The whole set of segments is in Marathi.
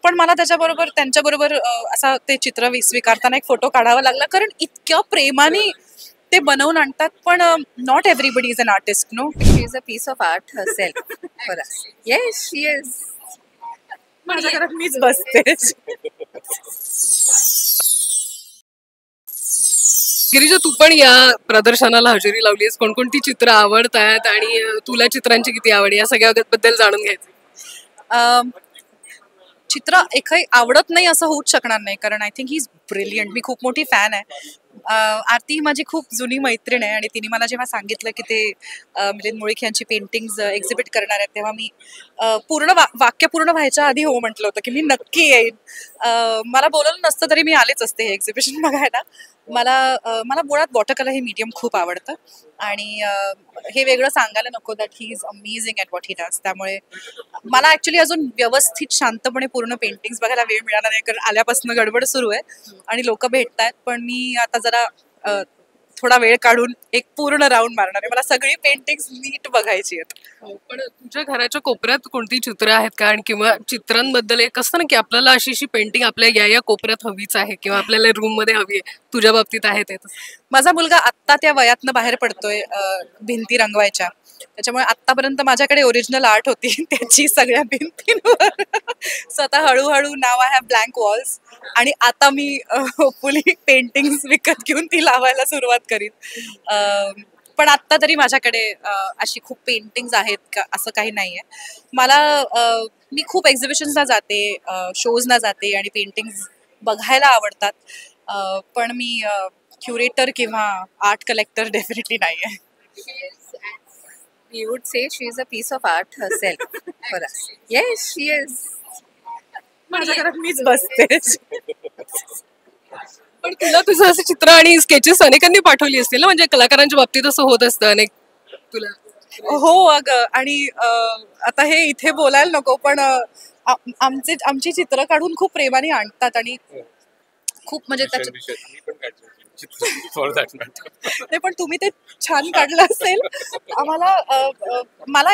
पण मला त्याच्याबरोबर त्यांच्याबरोबर असा ते चित्र स्वीकारताना एक फोटो काढावा लागला, कारण इतक्या प्रेमाने ते बनवून आणतात. पण not everybody is an artist, no. She is a piece of art herself for us. Yes, she is. माझ्या घरात मीच बसते. गिरीजा, तू पण या प्रदर्शनाला हजेरी लावलीस. कोणकोणती चित्र आवडतात आणि तुला चित्रांची किती आवड या सगळ्याबद्दल जाणून घ्यायचं. चित्र एकही आवडत नाही असं होऊच शकणार नाही, कारण I think he is brilliant. मी खूप मोठी फॅन आहे. आरती ही माझी खूप जुनी मैत्रीण आहे आणि तिने मला जेव्हा सांगितलं की ते मिलिंद मुळीक यांची पेंटिंग्स एक्झिबिट करणार आहेत, तेव्हा मी पूर्ण वाक्य पूर्ण व्हायच्या आधी हो म्हटलं होतं की मी नक्की येईन. मला बोलवलं नसतं तरी मी आलेच असते हे एक्झिबिशन बघायला. मला मुळात वॉटर कलर हे मीडियम खूप आवडतं आणि हे वेगळं सांगायला नको that he is amazing at what he does. त्यामुळे मला ॲक्च्युली अजून व्यवस्थित शांतपणे पूर्ण पेंटिंग्स बघायला वेळ मिळाला नाही, कारण आल्यापासून गडबड सुरू आहे आणि लोक भेटत आहेत. पण मी आता जरा थोडा वेळ काढून एक पूर्ण राऊंड मारणार आहे. मला सगळी पेंटिंग्स नीट बघायची आहेत. पण तुझ्या घराच्या कोपऱ्यात कोणती चित्र आहेत का, आणि किंवा चित्रांबद्दल एक असतं ना की आपल्याला अशी पेंटिंग आपल्या या कोपऱ्यात हवीच आहे किंवा आपल्याला रूम मध्ये हवी आहे, तुझ्या बाबतीत आहे ते? माझा मुलगा आत्ता त्या वयातनं बाहेर पडतोय भिंती रंगवायच्या. त्याच्यामुळे आत्तापर्यंत माझ्याकडे ओरिजिनल आर्ट होती त्याची सगळ्या भिंतींवर. सो आता हळूहळू नाव आय हॅव ब्लँक वॉल्स, आणि आता मी होपफुली पेंटिंग्स विकत घेऊन ती लावायला सुरुवात करीन. पण आत्ता तरी माझ्याकडे अशी खूप पेंटिंग्स आहेत का असं काही नाहीये. मी खूप एक्झिबिशन्सला जाते, शोजला जाते आणि पेंटिंग्स बघायला आवडतात. पण मी क्युरेटर किंवा आर्ट कलेक्टर डेफिनेटली नाही आहे. We would say she is a piece of art herself for us. Yes, she is. माझ्या घरात मीच बसते. पण तुला तुझं असं चित्र आणि स्केचेस अनेकांनी पाठवली असतील ना, म्हणजे कलाकारांच्या बाबतीत असं होत असतं अनेक तुला. हो अगं, आणि आता हे इथे बोलायला नको, पण आमची चित्र काढून खूप प्रेमाने आणतात आणि खूप म्हणजे नाही, पण तुम्ही ते छान काढलं असेल. मला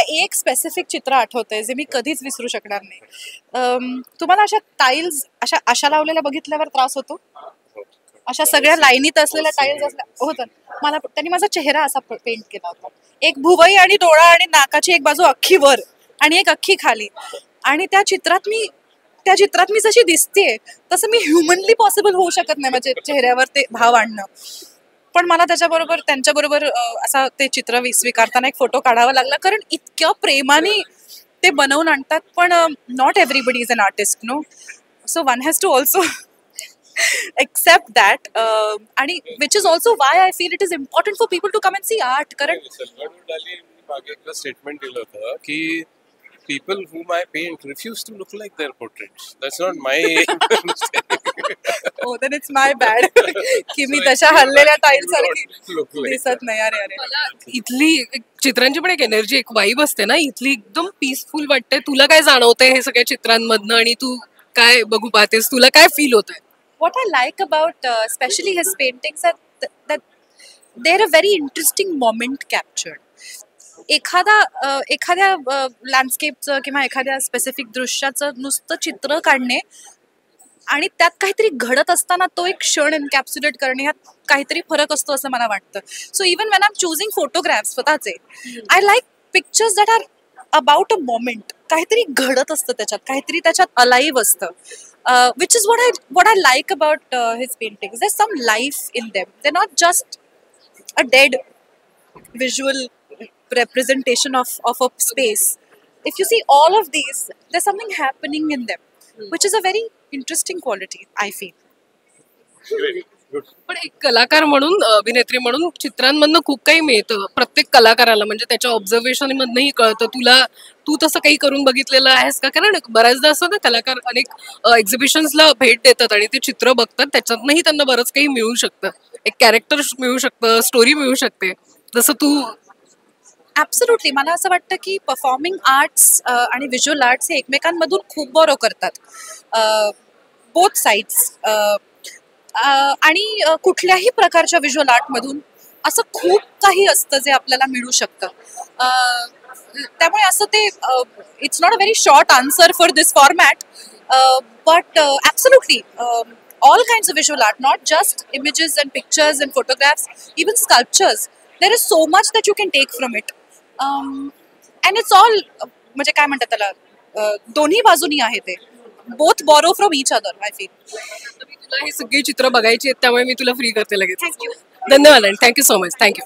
एक स्पेसिफिक चित्र आठवतंय जे मी कधीच विसरू शकणार नाही. तुम्हाला अशा टाईल्स अशा लावलेल्या बघितल्यावर त्रास होतो? अशा सगळ्या लाईनीत असलेल्या टाईल्स असल्या होतं. मला त्यांनी माझा चेहरा असा पेंट केला होता. एक भुवई आणि डोळा आणि नाकाची एक बाजू अख्खी वर आणि एक अख्खी खाली. आणि त्या चित्रात मी जशी दिसतेय तसं मी ह्युमनली पॉसिबल होऊ शकत नाही माझ्या चेहऱ्यावर ते भाव आणणं. पण मला त्यांच्याबरोबर असा ते चित्र स्वीकारताना एक फोटो काढावा लागला, कारण इतक्या प्रेमाने ते बनवून आणतात. पण not everybody is an artist, no. So one has to also accept that, आणि which is also why I feel it is important for people to come and see art. कारण सल्वाडोर डाली मागे एक स्टेटमेंट दिलं होतं की people whom I paint refuse to look like their portraits. That's not my oh then it's my bad की मी तशा हल्लेल्या टाईल सारखी दिसत नाही. अरे इथली चित्रांची पण एक एनर्जी, एक वाईब असते ना इथली, एकदम पीसफुल वाटते. तुला काय जाणवतंय हे सगळ्या चित्रांमधनं, आणि तू काय बघू पाहतेस, तुला काय फील होत आहे? What I like about especially his paintings are that they're a very interesting moment captured. एखाद्या लँडस्केपचं किंवा एखाद्या स्पेसिफिक दृश्याचं नुसतं चित्र काढणे आणि त्यात काहीतरी घडत असताना तो एक क्षण एन्कॅप्सुलेट करणे, ह्यात काहीतरी फरक असतो असं मला वाटतं. So even when I am choosing photographs स्वतःचे, I like pictures that are about a moment. काहीतरी घडत असतं त्याच्यात, काहीतरी त्याच्यात अलाइव्ह असतं. Which is what I like about his paintings. There's some life in them. They're not just a dead visual representation of a space. If you see all of these, there's something happening in them, which is a very interesting quality, I feel. पण एक कलाकार म्हणून, अभिनेत्री म्हणून चित्रांमधनं खूप काही मिळतं प्रत्येक कलाकाराला, म्हणजे त्याच्या ऑब्झर्वेशन मधनही कळतं. तू तसं काही करून बघितलेलं आहेस का? कारण बऱ्याचदा असं ना, कलाकार अनेक एक्झिबिशन्सला भेट देतात आणि ते चित्र बघतात, त्याच्यातनंही त्यांना बरंच काही मिळू शकतं. एक कॅरेक्टर मिळू शकतं, स्टोरी मिळू शकते, जसं तू. ॲब्सोल्युटली. मला असं वाटतं की परफॉर्मिंग आर्ट्स आणि व्हिज्युअल आर्ट्स हे एकमेकांमधून खूप बरो करतात, बोथ साईड्स. आणि कुठल्याही प्रकारच्या व्हिज्युअल आर्टमधून असं खूप काही असतं जे आपल्याला मिळू शकतं. त्यामुळे असं ते it's not a very short answer for this format, but absolutely all kinds of visual art, not just images and pictures and photographs, even sculptures. There is so much that you can take from it. And it's all, म्हणजे काय म्हणतात त्याला, दोन्ही बाजूनी आहे ते. Both borrow from each other, I feel. मी तुला हे सगळी चित्र बघायची आहेत त्यामुळे मी तुला फ्री करते लगेच. Thank you. धन्यवाद आणि थँक्यू सो मच. थँक्यू.